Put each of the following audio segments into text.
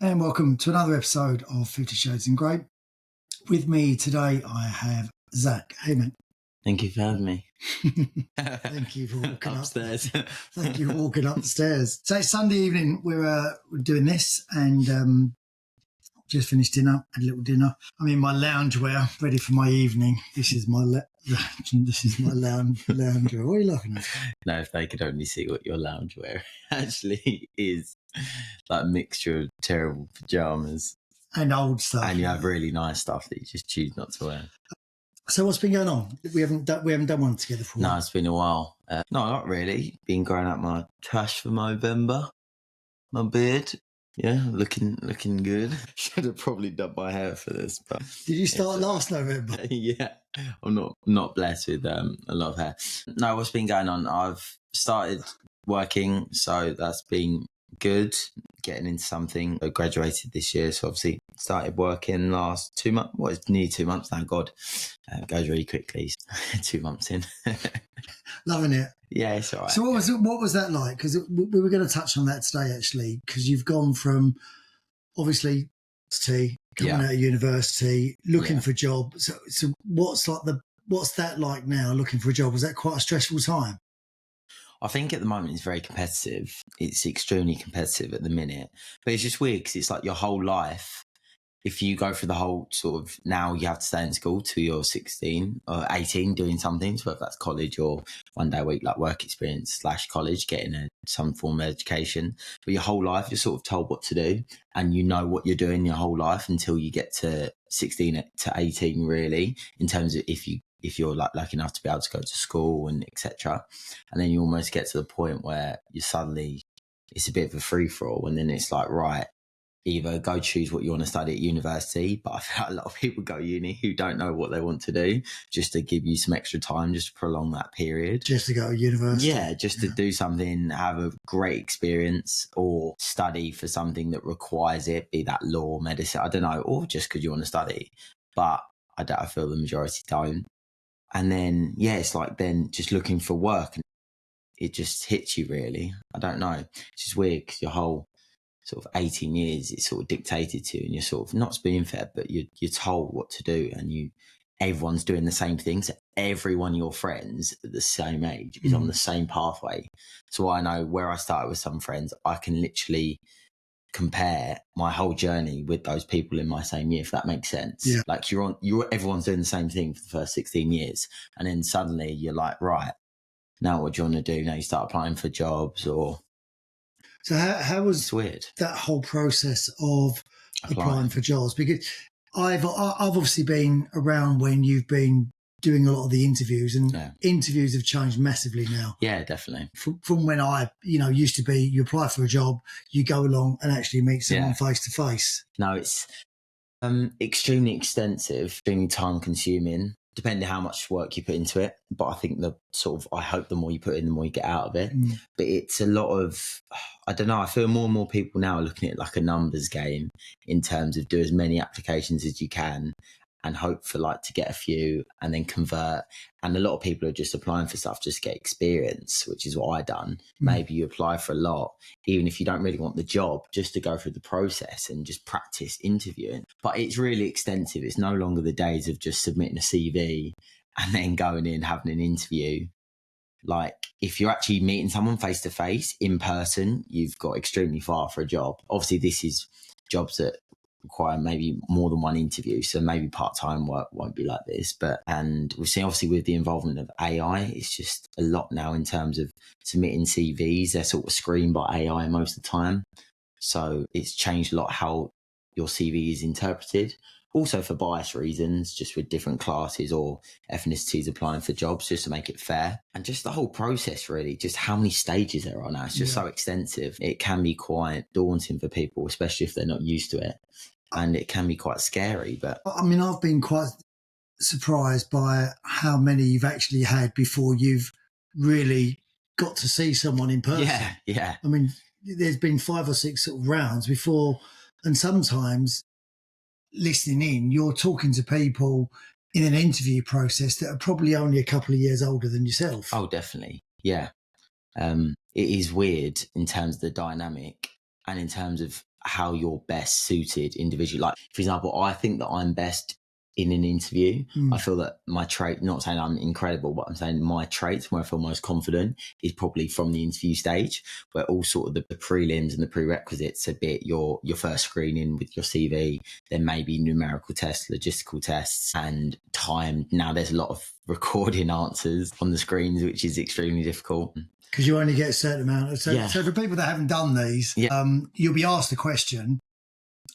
And welcome to another episode of 50 Shades in Grey. With me today, I have Zach. Hey, mate. Thank you for having me. Thank you for walking upstairs. Thank you for walking up the stairs. So it's Sunday evening. We're doing this and just finished dinner. Had a little dinner. I'm in my loungewear, ready for my evening. This is my loungewear. What are you laughing at? No, if they could only see what your loungewear actually is, like a mixture of terrible pajamas and old stuff, and you have really nice stuff that you just choose not to wear. So what's been going on? We haven't done one together for a while. No, it's been a while. No, not really. Been growing out my trash for Movember. My beard, yeah, looking good. Should have probably done my hair for this, but did you start last November? Yeah, I'm not blessed with a lot of hair. No, what's been going on? I've started working, so that's been good. Getting into something. I graduated this year, so obviously started working last 2 months. Well, it's nearly 2 months, thank God. It goes really quickly. 2 months in. Loving it. Yeah, it's all right. So what was that like? Because we were going to touch on that today, actually, because you've gone from obviously coming out of university, looking for jobs. So what's that like now? Looking for a job, was that quite a stressful time? I think at the moment it's very competitive. It's extremely competitive at the minute, but it's just weird because it's like your whole life. If you go through the whole sort of, now you have to stay in school till you're 16 or 18 doing something, so whether that's college or 1 day a week, like work experience / college, getting some form of education. But your whole life, you're sort of told what to do and you know what you're doing your whole life until you get to 16 to 18, really, in terms of if you're like lucky enough to be able to go to school and etc. And then you almost get to the point where you suddenly, it's a bit of a free-for-all, and then it's like, right, either go choose what you want to study at university, but I feel like a lot of people go uni who don't know what they want to do, just to give you some extra time, just to prolong that period. Just to go to university. Yeah, just to do something, have a great experience, or study for something that requires it, be that law, medicine, I don't know, or just because you want to study. But I feel the majority don't. And then, yeah, it's like then just looking for work, and it just hits you, really. I don't know. It's just weird because your whole sort of 18 years, it's sort of dictated to you, and you're sort of not spoon fed, but you're told what to do, and everyone's doing the same things. So everyone, your friends at the same age, is on the same pathway. So I know where I started with some friends, I can literally compare my whole journey with those people in my same year, if that makes sense. Yeah. Like everyone's doing the same thing for the first 16 years, and then suddenly you're like, right, now what do you want to do? Now you start applying for jobs, or so how was weird that whole process of applying for jobs? Because I've obviously been around when you've been doing a lot of the interviews, and interviews have changed massively now. Yeah, definitely. From when I, used to be, you apply for a job, you go along and actually meet someone face to face. No, it's extremely extensive, extremely time consuming, depending how much work you put into it. But I think I hope the more you put in, the more you get out of it. But it's a lot of, I don't know, I feel more and more people now are looking at it like a numbers game, in terms of do as many applications as you can and hope for to get a few and then convert. And a lot of people are just applying for stuff just to get experience, which is what I done. Maybe you apply for a lot, even if you don't really want the job, just to go through the process and just practice interviewing. But it's really extensive. It's no longer the days of just submitting a CV and then going in, having an interview. Like, if you're actually meeting someone face to face in person, you've got extremely far for a job. Obviously, this is jobs that require maybe more than one interview, so maybe part-time work won't be like this. And we've seen, obviously, with the involvement of AI, it's just a lot now in terms of submitting CVs. They're sort of screened by AI most of the time, so it's changed a lot how your CV is interpreted. Also for bias reasons, just with different classes or ethnicities applying for jobs, just to make it fair. And just the whole process, really, just how many stages there are now. It's just so extensive. It can be quite daunting for people, especially if they're not used to it. And it can be quite scary. But I mean, I've been quite surprised by how many you've actually had before you've really got to see someone in person. Yeah. I mean, there's been 5 or 6 sort of rounds before, and sometimes listening in, you're talking to people in an interview process that are probably only a couple of years older than yourself. Oh, definitely. Yeah. It is weird in terms of the dynamic and in terms of how you're best suited individually. Like, for example, I think that I'm best in an interview. I feel that my trait, not saying I'm incredible, but I'm saying my traits where I feel most confident is probably from the interview stage, where all sort of the prelims and the prerequisites a bit your first screening with your CV, then maybe numerical tests, logistical tests, and time. Now there's a lot of recording answers on the screens, which is extremely difficult. Because you only get a certain amount of... So for people that haven't done these, you'll be asked a question,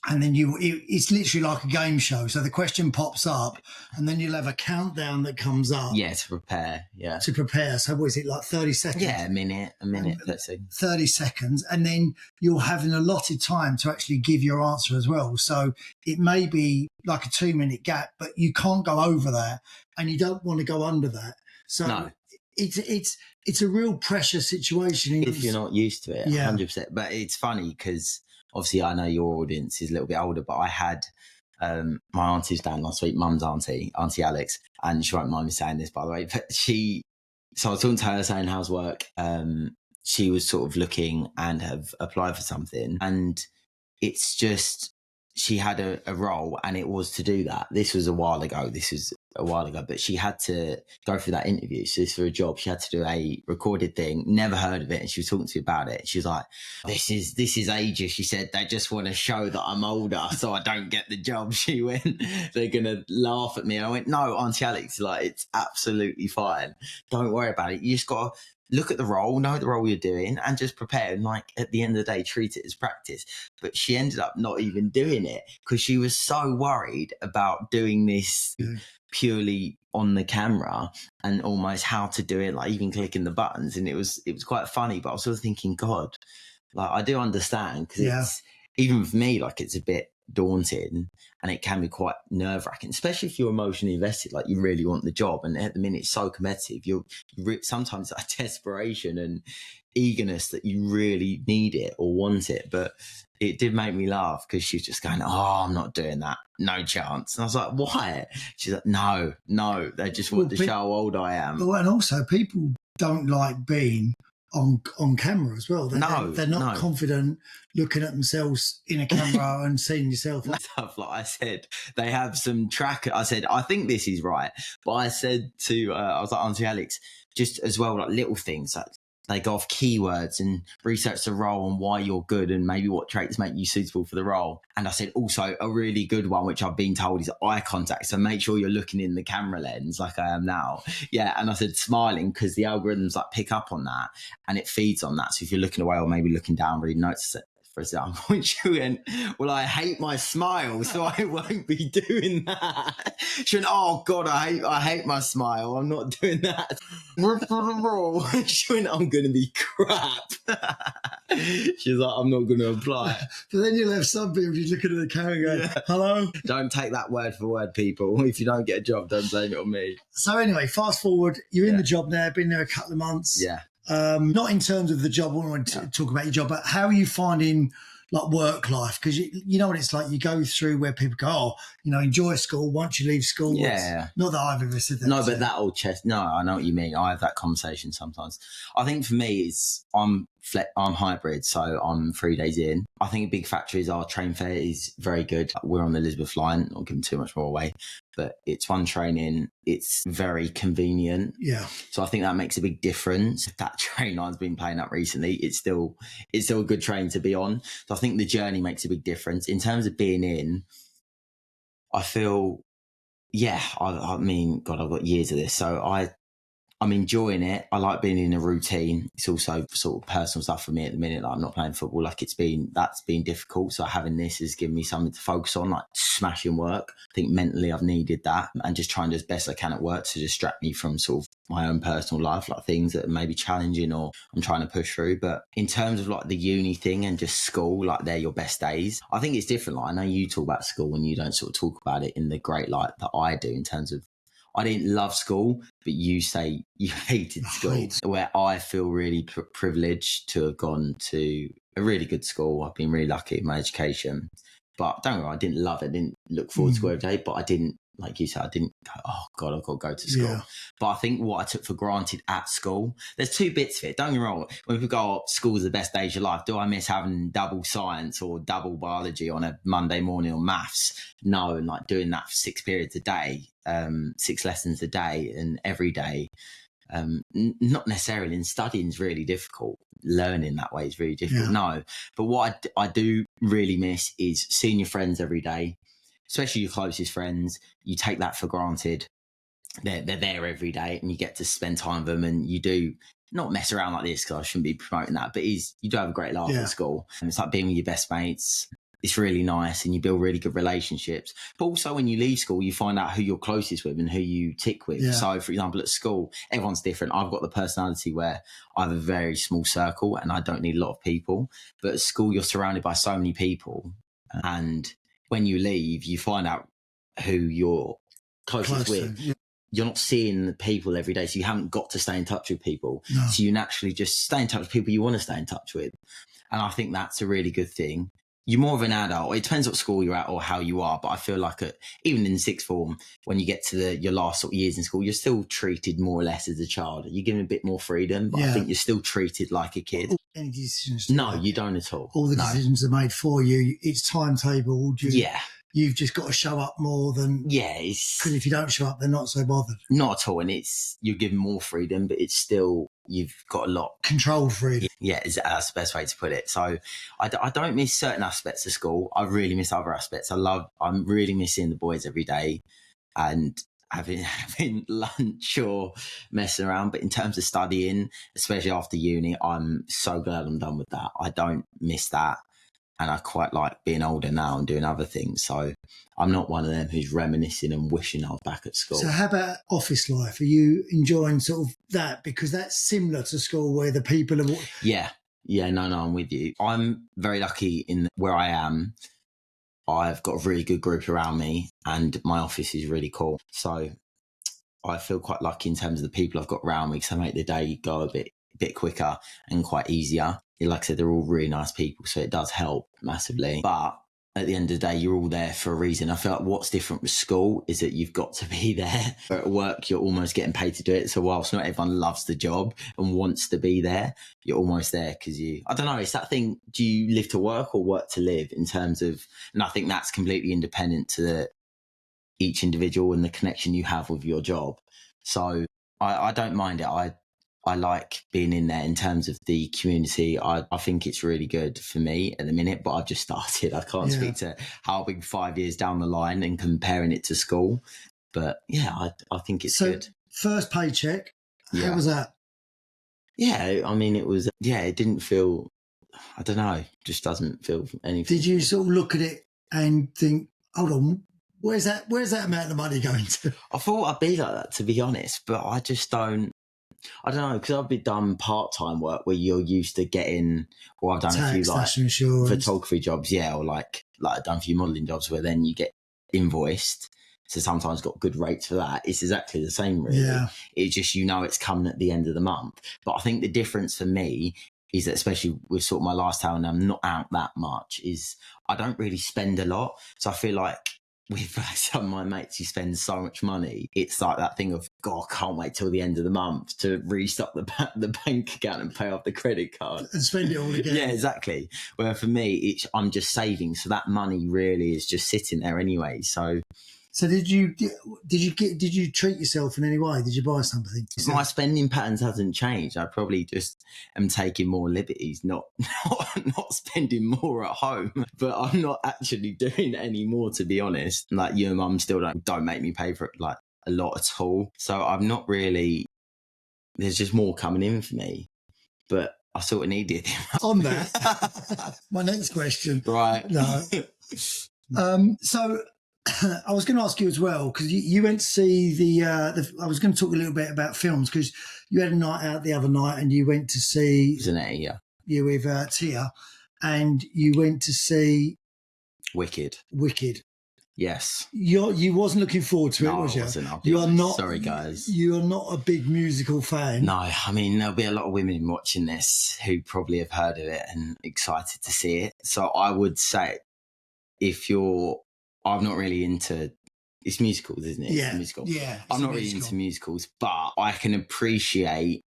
and then it's literally like a game show. So the question pops up, and then you'll have a countdown that comes up. Yeah, to prepare. Yeah. To prepare. So what is it, like 30 seconds? Yeah, a minute, let's say. 30 seconds. And then you'll have an allotted time to actually give your answer as well. So it may be like a 2-minute gap, but you can't go over that, and you don't want to go under that. So no. It's a real pressure situation. If you're not used to it, 100%. But it's funny because obviously I know your audience is a little bit older, but I had my auntie's down last week, mum's Auntie Alex, and she won't mind me saying this, by the way, but so I was talking to her saying, how's work? She was sort of looking and have applied for something, and it's just, she had a role and it was to do that. This was a while ago, but she had to go through that interview. So this for a job, she had to do a recorded thing, never heard of it. And she was talking to me about it. She was like, this is ages. She said, they just want to show that I'm older so I don't get the job. She went, they're going to laugh at me. And I went, no, Auntie Alex, like, it's absolutely fine. Don't worry about it. You just got to look at the role, know the role you're doing, and just prepare. And like, at the end of the day, treat it as practice. But she ended up not even doing it because she was so worried about doing this purely on the camera and almost how to do it, like even clicking the buttons. And it was quite funny, but I was sort of thinking, God, like, I do understand, because it's, even for me, like, it's a bit daunting and it can be quite nerve-wracking, especially if you're emotionally invested, like you really want the job. And at the minute it's so competitive, sometimes a desperation and eagerness that you really need it or want it. But it did make me laugh because she was just going, oh, I'm not doing that, no chance. And I was like, why? She's like, no, they just want to show how old I am. Well, and also people don't like being on camera as well. They're not confident looking at themselves in a camera and seeing yourself. Stuff like I said, they have some tracker. I said, I think this is right, but I said to I was like, Auntie Alex, just as well, like little things, like they go off keywords and research the role and why you're good and maybe what traits make you suitable for the role. And I said also a really good one, which I've been told, is eye contact. So make sure you're looking in the camera lens like I am now. Yeah. And I said smiling, because the algorithms like pick up on that and it feeds on that. So if you're looking away or maybe looking down, reading notes, for example, she went, well, I hate my smile, so I won't be doing that. She went, oh God, I hate my smile. I'm not doing that. She went, I'm going to be crap. She was like, I'm not going to apply. But then you'll have some people just looking at the camera and going, hello? Don't take that word for word, people. If you don't get a job, don't blame it on me. So anyway, fast forward, you're in the job now, been there a couple of months. Yeah. Not in terms of the job, I want to talk about your job, but how are you finding like work life? Because you know what it's like, you go through where people go, oh, enjoy school once you leave school. Yeah. Not that I've ever said that. No, but that old chest, no, I know what you mean. I have that conversation sometimes. I think for me, I'm hybrid, so I'm 3 days in. I think a big factor is our train fare is very good. We're on the Elizabeth line, not giving too much more away, but it's one train in. It's very convenient. Yeah. So I think that makes a big difference. That train line's been playing up recently. It's still a good train to be on. So I think the journey makes a big difference. In terms of being in, I feel, I mean, God, I've got years of this. So I'm enjoying it. I like being in a routine. It's also sort of personal stuff for me at the minute. Like, I'm not playing football. Like, that's been difficult. So having this has given me something to focus on, like smashing work. I think mentally I've needed that, and just trying to do as best I can at work to distract me from sort of my own personal life, like things that are maybe challenging or I'm trying to push through. But in terms of like the uni thing and just school, like they're your best days. I think it's different. Like, I know you talk about school and you don't sort of talk about it in the great light that I do, in terms of, I didn't love school, but you say you hated school, where I feel really privileged to have gone to a really good school. I've been really lucky in my education, but don't worry, I didn't love it. I didn't look forward to school every day, but I didn't like you said, I didn't go, oh God, I've got to go to school. Yeah. But I think what I took for granted at school, there's two bits of it. Don't get me wrong. When people go, oh, school's the best days of your life, do I miss having double science or double biology on a Monday morning or maths? No, and like doing that for 6 periods a day, 6 lessons a day and every day. Not necessarily, and studying is really difficult. Learning that way is really difficult. No, but what I do really miss is seeing your friends every day, especially your closest friends. You take that for granted. They're there every day, and you get to spend time with them, and you do not mess around like this, because I shouldn't be promoting that, but you do have a great laugh at school, and it's like being with your best mates. It's really nice, and you build really good relationships. But also when you leave school, you find out who you're closest with and who you tick with. So, for example, at school, everyone's different. I've got the personality where I have a very small circle and I don't need a lot of people. But at school, you're surrounded by so many people. And when you leave, you find out who you're closest with. You're not seeing the people every day, so you haven't got to stay in touch with people. So you naturally just stay in touch with people you want to stay in touch with. And I think that's a really good thing. You're more of an adult. It depends what school you're at or how you are. But I feel like even in sixth form, when you get to your last sort of years in school, you're still treated more or less as a child. You're given a bit more freedom, but I think you're still treated like a kid. Any decisions? No, you don't at all. All the decisions are made for you. It's timetabled. You've just got to show up more than... because if you don't show up, they're not so bothered. Not at all. And you're given more freedom, but it's still... you've got a lot control freedom. That's the best way to put it. So I don't miss certain aspects of school. I really miss other aspects. I'm really missing the boys every day and having lunch or messing around. But in terms of studying, especially after uni, I'm so glad I'm done with that. I don't miss that. And I quite like being older now and doing other things. So I'm not one of them who's reminiscing and wishing I was back at school. So how about office life? Are you enjoying sort of that? Because that's similar to school where the people are... No, I'm with you. I'm very lucky in where I am. I've got a really good group around me and my office is really cool. So I feel quite lucky in terms of the people I've got around me, because I make the day go a bit quicker and quite easier. Like I said, they're all really nice people, so it does help massively. But at the end of the day, you're all there for a reason. I feel like what's different with school is that you've got to be there. At work, you're almost getting paid to do it. So whilst not everyone loves the job and wants to be there, you're almost there because I don't know, it's that thing, do you live to work or work to live in terms of, and I think that's completely independent to each individual and the connection you have with your job. So I don't mind it. I like being in there in terms of the community. I think it's really good for me at the minute, but I've just started. I can't speak to how big 5 years down the line and comparing it to school. But I think it's good. First paycheck, how was that? I mean, it was, it didn't feel, I don't know, just doesn't feel anything. Did you sort of look at it and think, hold on, where's that amount of money going to? I thought I'd be like that, to be honest, but I just don't. I don't know, because I've been done part-time work where you're used to getting, or I've done a few like photography jobs, or like I've done a few modelling jobs where then you get invoiced. So sometimes got good rates for that. It's exactly the same, really. Yeah. It's just, it's coming at the end of the month. But I think the difference for me is that, especially with sort of my lifestyle and I'm not out that much, is I don't really spend a lot. So I feel like with some of my mates who spend so much money, it's like that thing of, God, I can't wait till the end of the month to restock the bank account and pay off the credit card. And spend it all again. Yeah, exactly. Where for me, I'm just saving. So that money really is just sitting there anyway. So did you treat yourself in any way? Did you buy something? My spending patterns hasn't changed. I probably just am taking more liberties, not spending more at home. But I'm not actually doing any more, to be honest. Like, your mum still don't make me pay for it like a lot at all. So I'm not really. There's just more coming in for me, but I sort of needed it. On that, my next question. Right. No. So. I was going to ask you as well, because you went to see I was going to talk a little bit about films, because you had a night out the other night and you went to see... Zanetti, yeah. You with Tia, and you went to see... Wicked. Yes. You wasn't looking forward to it, was you? I wasn't. You are not. Sorry, guys. You are not a big musical fan. No, I mean, there'll be a lot of women watching this who probably have heard of it and excited to see it. So I would say, I'm not really into It's musicals, isn't it? Yeah, it's a musical. Yeah, I'm not really into musicals, but I can appreciate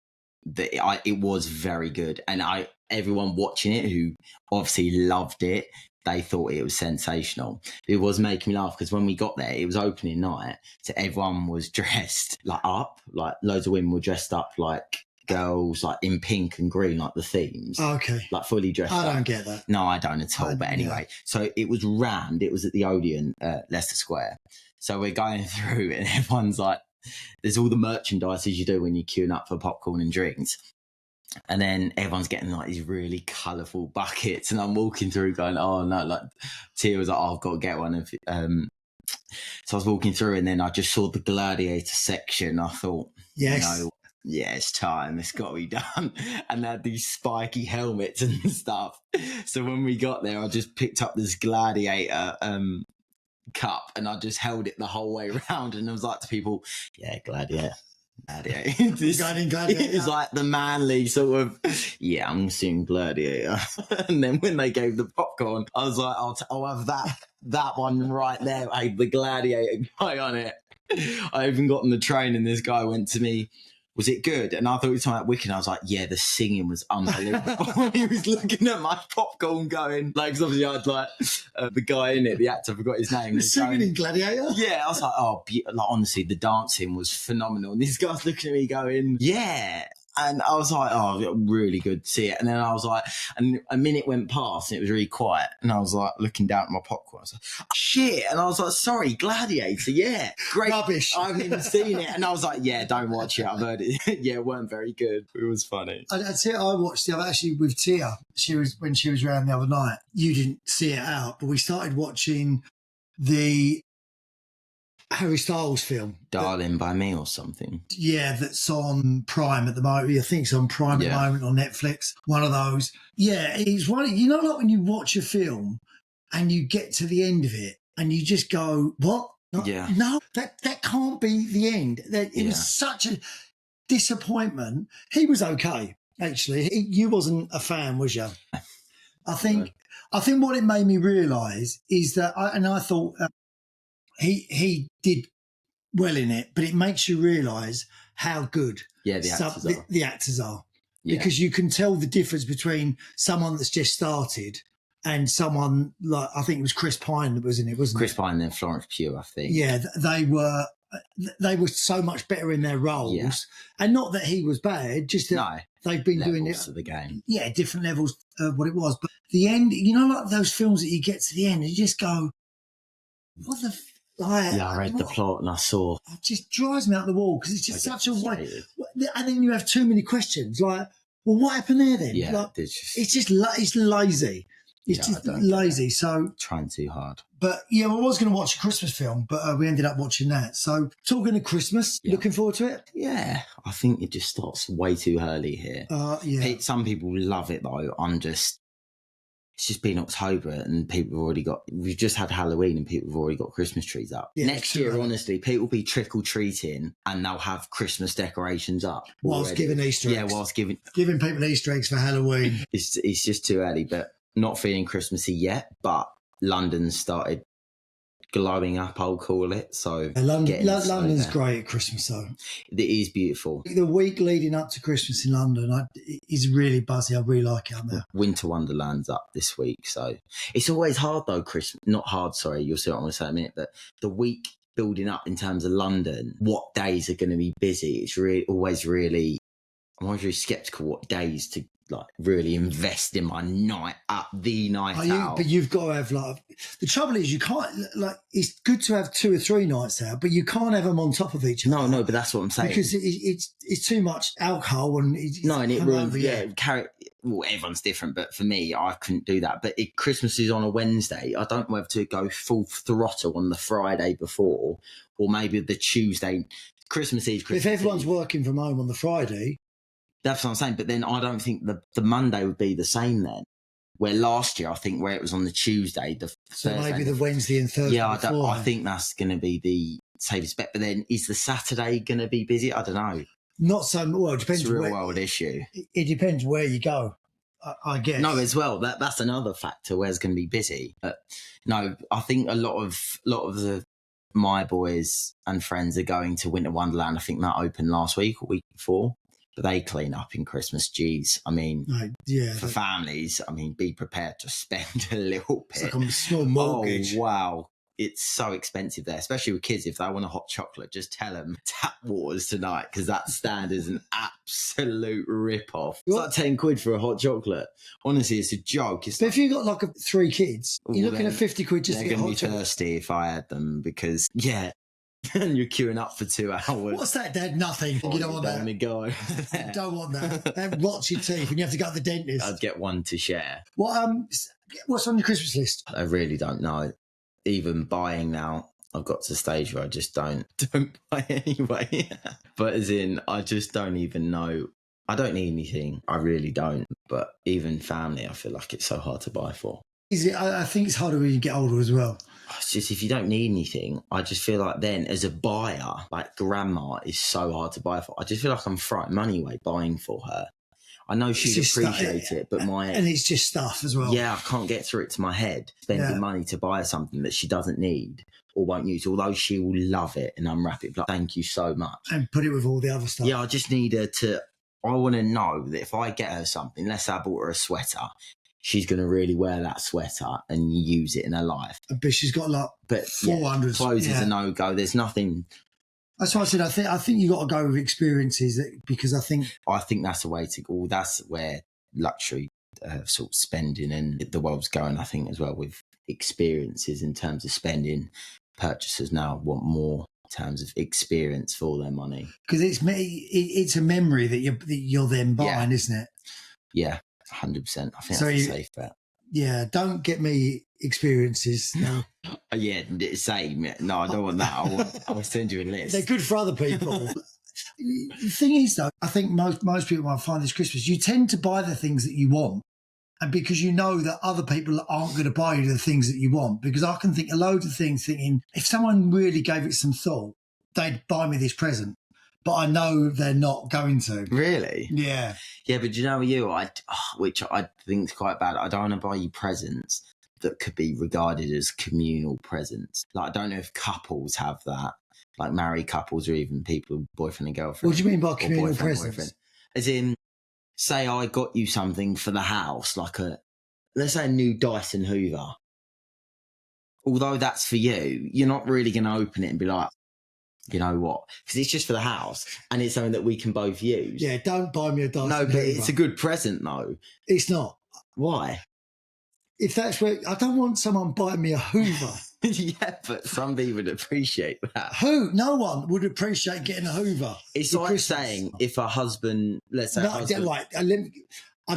that it was very good, and everyone watching it who obviously loved it, they thought it was sensational. It was making me laugh because when we got there, it was opening night, so everyone was dressed up, like loads of women were dressed up like girls, like in pink and green, like the themes. Okay. Like fully dressed up. I don't get that. No, I don't at all. But anyway, so it was rammed. It was at the Odeon, Leicester Square. So we're going through and everyone's like, there's all the merchandise as you do when you're queuing up for popcorn and drinks. And then everyone's getting like these really colourful buckets. And I'm walking through going, oh no, like Tia was like, oh, I've got to get one. So I was walking through and then I just saw the Gladiator section. I thought, yes. Yeah, it's time. It's got to be done. And they had these spiky helmets and stuff. So when we got there, I just picked up this Gladiator cup and I just held it the whole way around. And I was like to people, yeah, Gladiator. It's like the manly sort of, yeah, I'm seeing Gladiator. And then when they gave the popcorn, I was like, I'll have that one right there. I had the Gladiator guy on it. I even got on the train and this guy went to me, was it good? And I thought he was talking about Wicked. I was like, yeah, the singing was unbelievable. He was looking at my popcorn going, like, because obviously I had like the guy in it, the actor, I forgot his name. The singing in Gladiator? Yeah, I was like, like honestly, the dancing was phenomenal. And these guys looking at me going, yeah. And I was like, oh, really good to see it. And then I was like, and a minute went past and it was really quiet. And I was like looking down at my popcorn. I was like, oh, shit. And I was like, sorry, Gladiator. Yeah. Great. Rubbish. I haven't even seen it. And I was like, yeah, don't watch it. I've heard it. Yeah, it weren't very good. It was funny. I'd say I watched it actually with Tia. When she was around the other night. You didn't see it out, but we started watching the Harry Styles film, Darling by Me or something. Yeah, that's on Prime at the moment. I think it's on Prime at the moment, on Netflix. One of those. Yeah, it's one. You know, like when you watch a film and you get to the end of it and you just go, "What? No, that can't be the end." It was such a disappointment. He was okay, actually. You wasn't a fan, was you? I think what it made me realise is that, I thought. He did well in it, but it makes you realise how good the actors are. Because you can tell the difference between someone that's just started and someone like, I think it was Chris Pine that was in it, wasn't it? Chris Pine and Florence Pugh, I think. Yeah, they were so much better in their roles, and not that he was bad, just that they've been doing it of the game. Yeah, different levels of what it was. But the end, you know, like those films that you get to the end and you just go, what the. I read the plot and I saw. It just drives me out the wall because it's just such a way. And then you have too many questions. Like, well, what happened there then? Yeah, like, it's lazy. It's just lazy. So trying too hard. But yeah, I was going to watch a Christmas film, but we ended up watching that. So talking of Christmas, looking forward to it. Yeah, I think it just starts way too early here. Some people love it though. It's just been October and we've just had Halloween and people have already got Christmas trees up. Yeah, next year, honestly, people will be trick-or-treating and they'll have Christmas decorations up. Whilst giving Easter eggs. Yeah, whilst giving people Easter eggs for Halloween. It's just too early, but not feeling Christmassy yet, but London started glowing up, I'll call it. So London's great at Christmas though. It is beautiful. The week leading up to Christmas in London is really buzzy. I really like it up there. Winter Wonderland's up this week, so it's always hard though. Not hard, sorry, you'll see what I'm going to say in a minute, but the week building up in terms of London, what days are going to be busy, it's always really sceptical what days to like really invest in my night out. But you've got to have the trouble is you can't it's good to have 2 or 3 nights out, but you can't have them on top of each other. No, but that's what I'm saying, because it's too much alcohol and it ruins. Everyone's different, but for me, I couldn't do that. But Christmas is on a Wednesday. I don't know whether to go full throttle on the Friday before or maybe the Tuesday. Christmas Eve. If everyone's working from home on the Friday. That's what I'm saying. But then I don't think the Monday would be the same then. Where last year, I think where it was on the Tuesday, Thursday, maybe the Wednesday and Thursday. Yeah, I think that's going to be the safest bet. But then is the Saturday going to be busy? I don't know. Not so well. It depends. It's a real world issue. It depends where you go, I guess. No, as well. That's another factor where it's going to be busy. But no, I think a lot of the my boys and friends are going to Winter Wonderland. I think that opened last week or week before. But they clean up in Christmas. Geez, I mean, for families, I mean, be prepared to spend a little bit. It's like a small mortgage. Oh, wow. It's so expensive there, especially with kids. If they want a hot chocolate, just tell them tap waters tonight, because that stand is an absolute rip-off. It's like 10 quid for a hot chocolate. Honestly, it's a joke. But if you've got like 3 kids, you're looking at 50 quid just to get a hot chocolate. They're going to be thirsty if I had them, because, and you're queuing up for 2 hours. What's that, Dad? Nothing. You don't want that. Let me go. You don't want that. That rots your teeth and you have to go to the dentist. I'd get one to share. What's on your Christmas list? I really don't know. Even buying now, I've got to the stage where I just don't buy anyway. But as in, I just don't even know. I don't need anything. I really don't. But even family, I feel like it's so hard to buy for. I think it's harder when you get older as well. It's just, if you don't need anything, I just feel like then as a buyer, like grandma is so hard to buy for. I just feel like I'm throwing money away buying for her. I know she'd appreciate it, but and it's just stuff as well. Yeah, I can't get through it to my head, spending money to buy something that she doesn't need or won't use, although she will love it and unwrap it. But thank you so much. And put it with all the other stuff. Yeah, I just need her to, I want to know that if I get her something, let's say I bought her a sweater, she's going to really wear that sweater and use it in her life. But she's got like 400. Clothes is a no-go. There's nothing. That's why I said I think you got to go with experiences, because I think that's the way to go. That's where luxury sort of spending and the world's going, I think, as well, with experiences in terms of spending. Purchasers now want more in terms of experience for their money, because it's a memory that you're then buying, isn't it? Yeah, 100%. I think that's a safe bet. Yeah, don't get me experiences. No. Same. No, I don't want that. I'll send you a list. They're good for other people. The thing is, though, I think most people might find this Christmas, you tend to buy the things that you want, and because you know that other people aren't going to buy you the things that you want. Because I can think a load of things, thinking if someone really gave it some thought, they'd buy me this present. But I know they're not going to. Really? Yeah. Yeah, but you know which I think is quite bad. I don't want to buy you presents that could be regarded as communal presents. Like, I don't know if couples have that, like married couples or even people, boyfriend and girlfriend. What do you mean by communal presents? Boyfriend. As in, say I got you something for the house, like let's say a new Dyson Hoover. Although that's for you, you're not really going to open it and be like, you know what? Because it's just for the house and it's something that we can both use. Yeah, don't buy me a Dyson Hoover. No, but it's a good present, though. It's not. Why? If that's where... I don't want someone buying me a Hoover. Yeah, but some people would appreciate that. Who? No one would appreciate getting a Hoover. It's like Christmas. Saying if a husband... Let's say I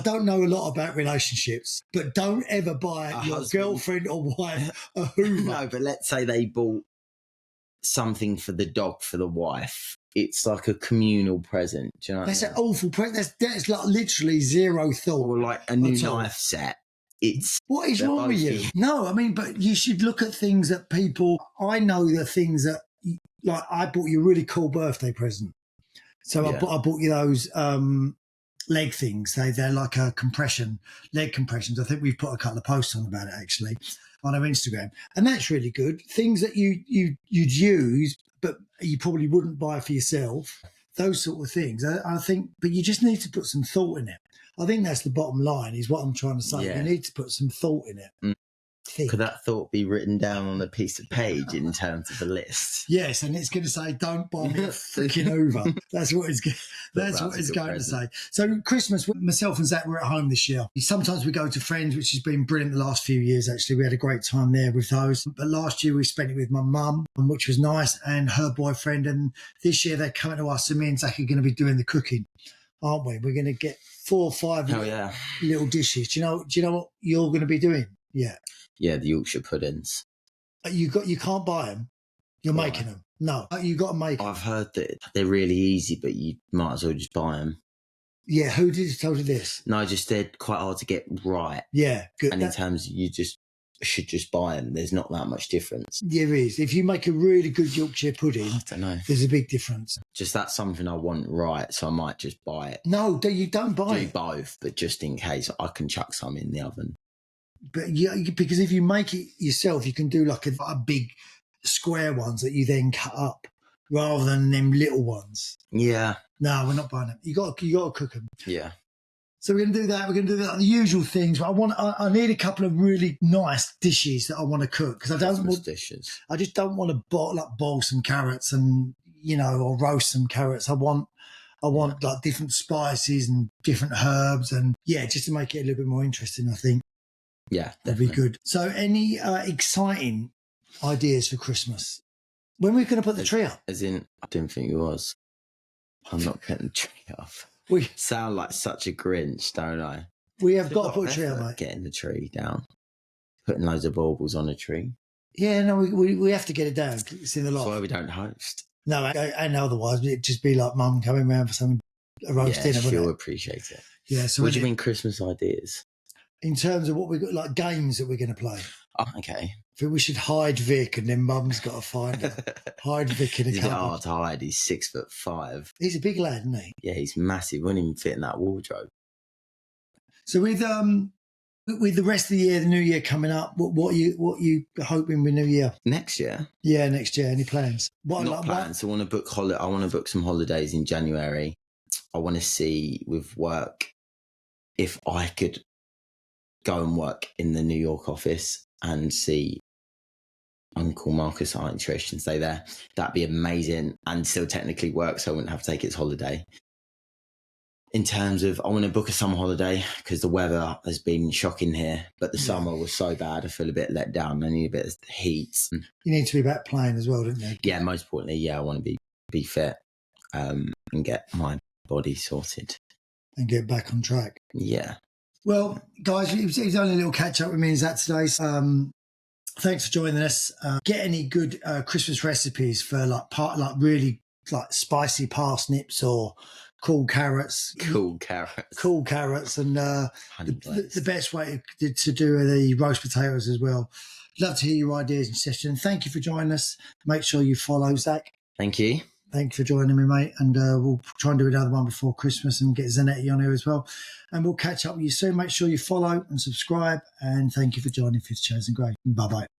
don't know a lot about relationships, but don't ever buy your girlfriend or wife a Hoover. No, but let's say they bought something for the dog for the wife. It's like a communal present. Do you know? That's an awful present. That's like literally zero thought. Or like a new knife set. What is wrong with you? No, I mean, but you should look at things that people. I know the things that, like, I bought you a really cool birthday present. So I bought you those leg things. They're like a leg compressions. I think we've put a couple of posts on about it actually on our Instagram, and that's really good. Things that you'd use, but you probably wouldn't buy for yourself. Those sort of things. I think, but you just need to put some thought in it. I think that's the bottom line, is what I'm trying to say. You need to put some thought in it. Mm. Could that thought be written down on a piece of page in terms of a list? Yes, and it's going to say, "Don't buy me a freaking Hoover." That's what it's. That's what it's going to say. So Christmas, myself and Zach were at home this year. Sometimes we go to friends, which has been brilliant the last few years. Actually, we had a great time there with those. But last year we spent it with my mum, which was nice, and her boyfriend. And this year they're coming to us, and me and Zach are going to be doing the cooking, aren't we? We're going to get 4 or 5 little dishes. Do you know what you're going to be doing? Yeah. Yeah, the Yorkshire puddings. You can't buy them. You're making them. No, you got to make them. I've heard that they're really easy, but you might as well just buy them. Yeah, who told you this? No, just they're quite hard to get right. Yeah, good. And in terms of, you should just buy them. There's not that much difference. There is. If you make a really good Yorkshire pudding, I don't know. There's a big difference. Just that's something I want right, so I might just buy it. No, you don't buy it. Do both, but just in case, I can chuck some in the oven. But because if you make it yourself, you can do like a big square ones that you then cut up rather than them little ones. Yeah. No, we're not buying them. You got to cook them. Yeah. So we're going to do that. We're going to do that, the usual things. But I need a couple of really nice dishes that I want to cook because I don't want dishes. I just don't want to boil some carrots and or roast some carrots. I want like different spices and different herbs and just to make it a little bit more interesting. I think that'd be good. So any exciting ideas for Christmas? When are we going to put the tree up? As in, I didn't think it was. I'm not putting the tree up. We sound like such a Grinch, don't I? We have got to put a tree up, mate. Getting the tree down, putting loads of baubles on a tree. Yeah, no, we have to get it down. It's in the loft. That's why we don't host. No, and otherwise it'd just be like mum coming round for a roast dinner. She'll appreciate it. Yeah. So what do you mean Christmas ideas? In terms of what we got, like games that we're going to play. Oh, okay. I think we should hide Vic, and then Mum's got to find him. Hide Vic in a cupboard. He's hard to hide. He's 6'5". He's a big lad, isn't he? Yeah, he's massive. Wouldn't even fit in that wardrobe. So with the rest of the year, the new year coming up, what are you hoping with New Year? Next year? Yeah, next year. Any plans? Not plans. I want to book some holidays in January. I want to see with work if I could go and work in the New York office and see Uncle Marcus Art Illustration stay there. That'd be amazing and still technically work, so I wouldn't have to take its holiday. In terms of, I want to book a summer holiday because the weather has been shocking here, but the summer was so bad, I feel a bit let down. I need a bit of heat. You need to be back playing as well, don't you? Yeah, most importantly, I want to be fit and get my body sorted. And get back on track. Yeah. Well, guys, it was only a little catch up with me and Zach today. Thanks for joining us. Get any good Christmas recipes for really spicy parsnips or cool carrots. Cool carrots. And the best way to do the roast potatoes as well. Love to hear your ideas and suggestions. Thank you for joining us. Make sure you follow Zach. Thank you. Thank you for joining me, mate. And we'll try and do another one before Christmas and get Zanetti on here as well. And we'll catch up with you soon. Make sure you follow and subscribe. And thank you for joining Fifth Chosen Grey. Bye-bye.